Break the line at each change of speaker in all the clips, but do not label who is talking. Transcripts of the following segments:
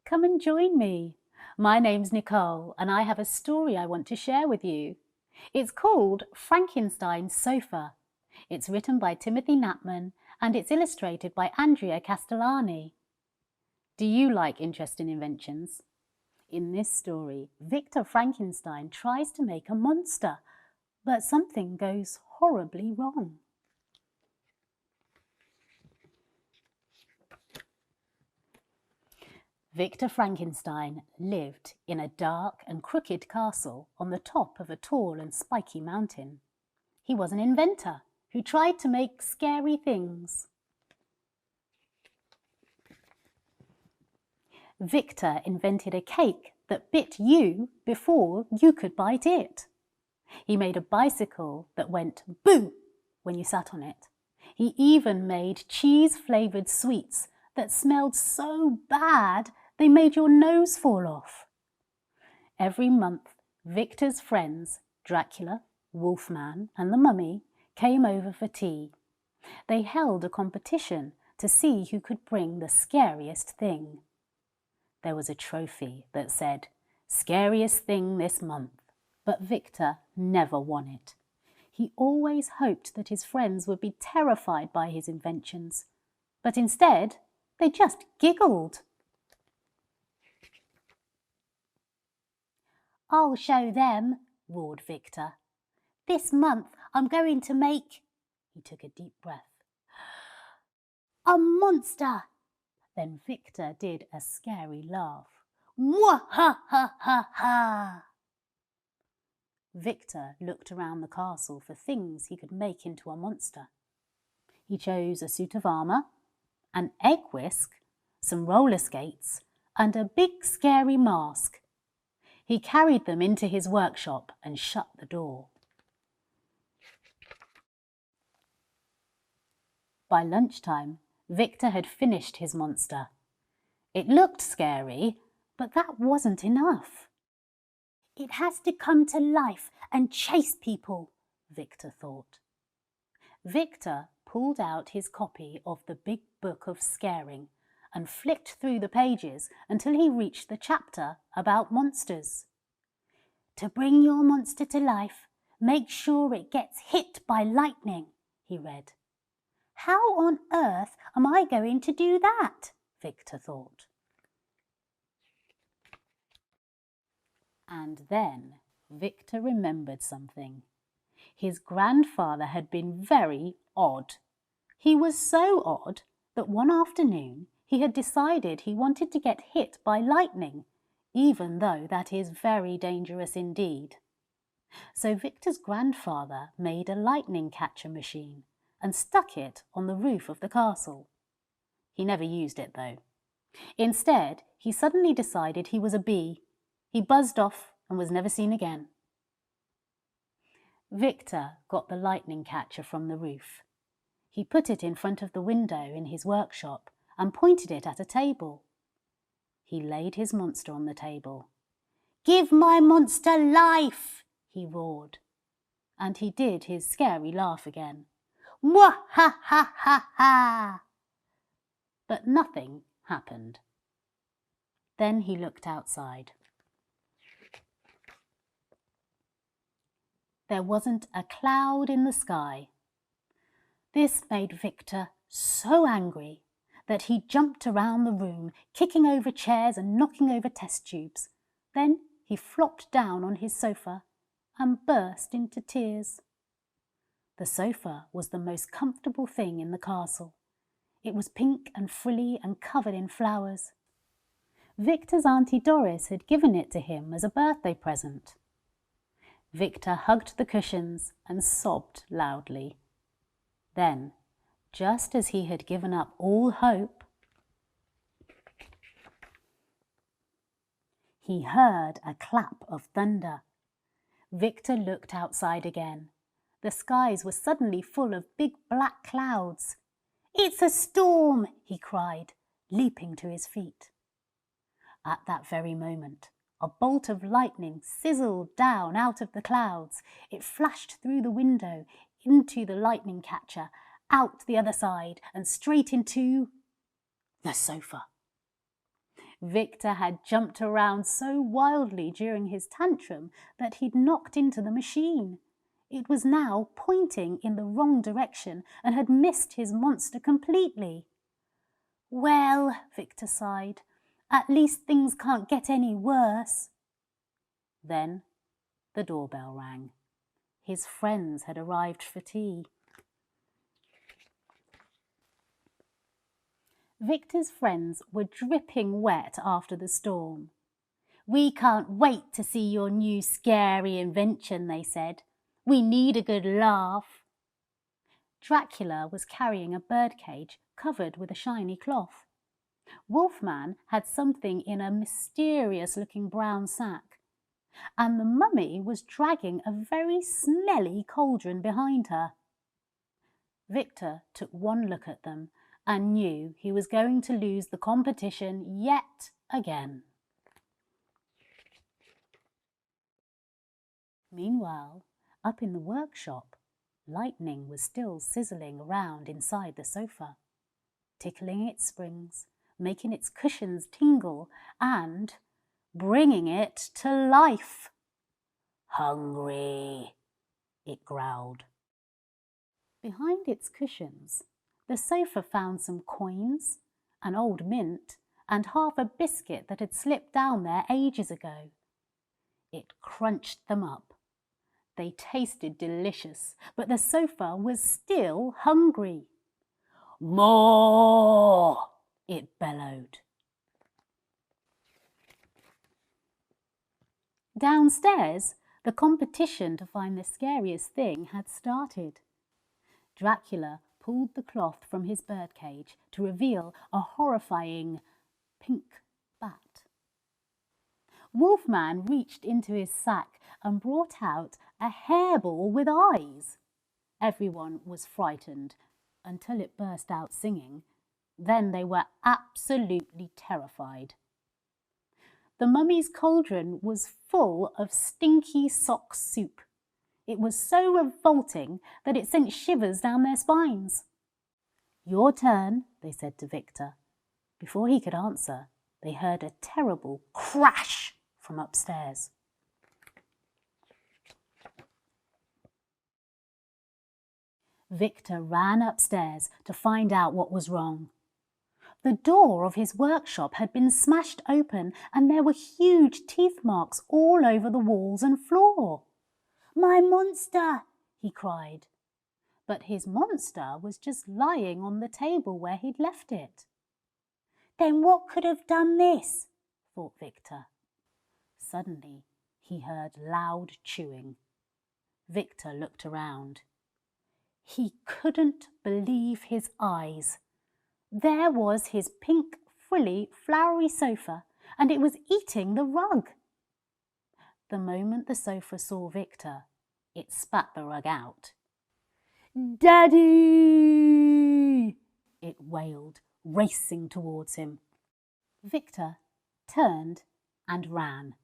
Come and join me. My name's Nicole and I have a story I want to share with you. It's called Frankenstein's Sofa. It's written by Timothy Knapman and it's illustrated by Andrea Castellani. Do you like interesting inventions? In this story, Victor Frankenstein tries to make a monster, but something goes horribly wrong. Victor Frankenstein lived in a dark and crooked castle on the top of a tall and spiky mountain. He was an inventor who tried to make scary things. Victor invented a cake that bit you before you could bite it. He made a bicycle that went boo when you sat on it. He even made cheese-flavoured sweets that smelled so bad they made your nose fall off. Every month, Victor's friends, Dracula, Wolfman and the Mummy, came over for tea. They held a competition to see who could bring the scariest thing. There was a trophy that said, "Scariest thing this month," but Victor never won it. He always hoped that his friends would be terrified by his inventions, but instead they just giggled. "I'll show them," roared Victor. "This month I'm going to make," he took a deep breath, "a monster." Then Victor did a scary laugh. "Mwah-ha-ha-ha-ha!" Victor looked around the castle for things he could make into a monster. He chose a suit of armour, an egg whisk, some roller skates, and a big scary mask. He carried them into his workshop and shut the door. By lunchtime, Victor had finished his monster. It looked scary, but that wasn't enough. "It has to come to life and chase people," Victor thought. Victor pulled out his copy of the Big Book of Scaring and flicked through the pages until he reached the chapter about monsters. "To bring your monster to life, make sure it gets hit by lightning," he read. "How on earth am I going to do that?" Victor thought. And then Victor remembered something. His grandfather had been very odd. He was so odd that one afternoon he had decided he wanted to get hit by lightning, even though that is very dangerous indeed. So Victor's grandfather made a lightning catcher machine and stuck it on the roof of the castle. He never used it though. Instead, he suddenly decided he was a bee. He buzzed off and was never seen again. Victor got the lightning catcher from the roof. He put it in front of the window in his workshop and pointed it at a table. He laid his monster on the table. "Give my monster life!" he roared. And he did his scary laugh again. "Mwah-ha-ha-ha-ha!" But nothing happened. Then he looked outside. There wasn't a cloud in the sky. This made Victor so angry that he jumped around the room, kicking over chairs and knocking over test tubes. Then he flopped down on his sofa and burst into tears. The sofa was the most comfortable thing in the castle. It was pink and frilly and covered in flowers. Victor's Auntie Doris had given it to him as a birthday present. Victor hugged the cushions and sobbed loudly. Then, just as he had given up all hope, he heard a clap of thunder. Victor looked outside again. The skies were suddenly full of big black clouds. "It's a storm!" he cried, leaping to his feet. At that very moment, a bolt of lightning sizzled down out of the clouds. It flashed through the window, into the lightning catcher, out the other side, and straight into the sofa. Victor had jumped around so wildly during his tantrum that he'd knocked into the machine. It was now pointing in the wrong direction and had missed his monster completely. "Well," Victor sighed, "at least things can't get any worse." Then the doorbell rang. His friends had arrived for tea. Victor's friends were dripping wet after the storm. "We can't wait to see your new scary invention," they said. "We need a good laugh." Dracula was carrying a birdcage covered with a shiny cloth. Wolfman had something in a mysterious-looking brown sack, and the mummy was dragging a very smelly cauldron behind her. Victor took one look at them and knew he was going to lose the competition yet again. Meanwhile, up in the workshop, lightning was still sizzling around inside the sofa, tickling its springs, making its cushions tingle, and bringing it to life. "Hungry," it growled. Behind its cushions, the sofa found some coins, an old mint, and half a biscuit that had slipped down there ages ago. It crunched them up. They tasted delicious, but the sofa was still hungry. "More!" it bellowed. Downstairs, the competition to find the scariest thing had started. Dracula pulled the cloth from his birdcage to reveal a horrifying pink bat. Wolfman reached into his sack and brought out a hairball with eyes. Everyone was frightened until it burst out singing. Then they were absolutely terrified. The mummy's cauldron was full of stinky sock soup. It was so revolting that it sent shivers down their spines. "Your turn," they said to Victor. Before he could answer, they heard a terrible crash from upstairs. Victor ran upstairs to find out what was wrong. The door of his workshop had been smashed open and there were huge teeth marks all over the walls and floor. "My monster!" he cried. But his monster was just lying on the table where he'd left it. "Then what could have done this?" thought Victor. Suddenly, he heard loud chewing. Victor looked around. He couldn't believe his eyes. There was his pink, frilly, flowery sofa, and it was eating the rug. The moment the sofa saw Victor, it spat the rug out. "Daddy!" it wailed, racing towards him. Victor turned and ran.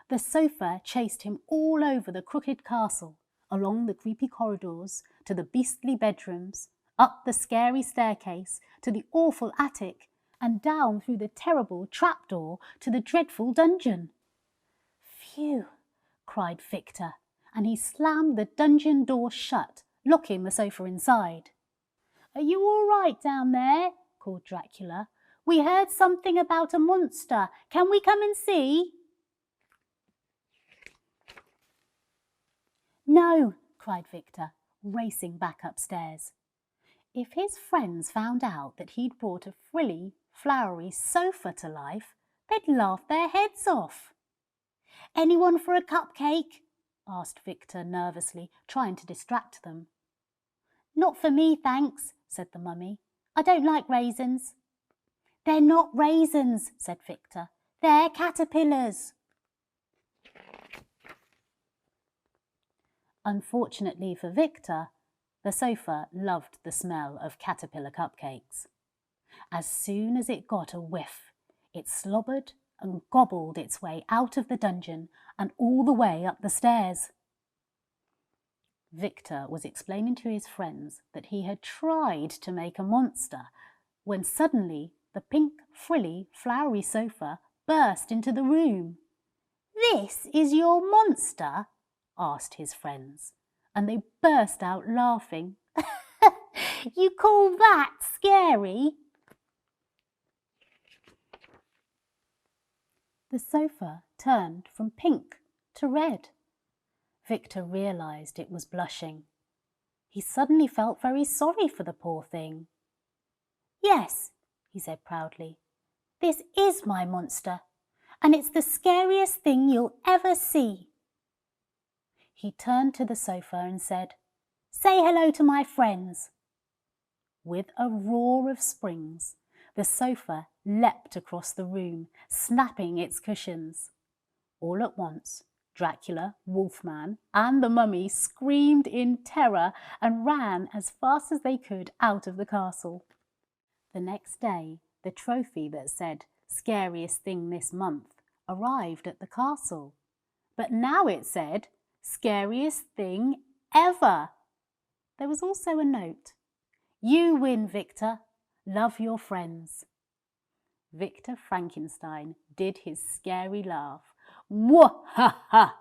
The sofa chased him all over the crooked castle, along the creepy corridors, to the beastly bedrooms, up the scary staircase, to the awful attic, and down through the terrible trapdoor to the dreadful dungeon. "Phew!" cried Victor, and he slammed the dungeon door shut, locking the sofa inside. "Are you all right down there?" called Dracula. "We heard something about a monster. Can we come and see?" "No," cried Victor, racing back upstairs. If his friends found out that he'd brought a frilly, flowery sofa to life, they'd laugh their heads off. "Anyone for a cupcake?" asked Victor nervously, trying to distract them. "Not for me, thanks," said the mummy. "I don't like raisins." "They're not raisins," said Victor. "They're caterpillars." Unfortunately for Victor, the sofa loved the smell of caterpillar cupcakes. As soon as it got a whiff, it slobbered and gobbled its way out of the dungeon and all the way up the stairs. Victor was explaining to his friends that he had tried to make a monster when suddenly The pink, frilly, flowery sofa burst into the room. "This is your monster?" asked his friends, and they burst out laughing. "You call that scary?" The sofa turned from pink to red. Victor realised it was blushing. He suddenly felt very sorry for the poor thing. "Yes," he said proudly, "this is my monster, and it's the scariest thing you'll ever see." He turned to the sofa and said, "Say hello to my friends." With a roar of springs, the sofa leapt across the room, snapping its cushions. All at once, Dracula, Wolfman, and the mummy screamed in terror and ran as fast as they could out of the castle. The next day, the trophy that said "Scariest Thing This Month" arrived at the castle. But now it said "Scariest Thing Ever." There was also a note: "You win, Victor. Love your friends." Victor Frankenstein did his scary laugh. "Wah-ha-ha-ha-ha!"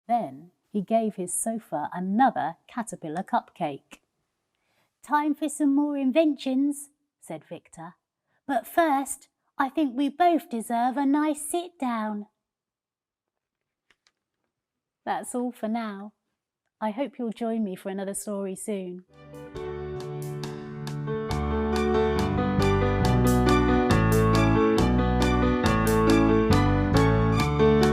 Then he gave his sofa another caterpillar cupcake. "Time for some more inventions," said Victor. "But first, I think we both deserve a nice sit down." That's all for now. I hope you'll join me for another story soon.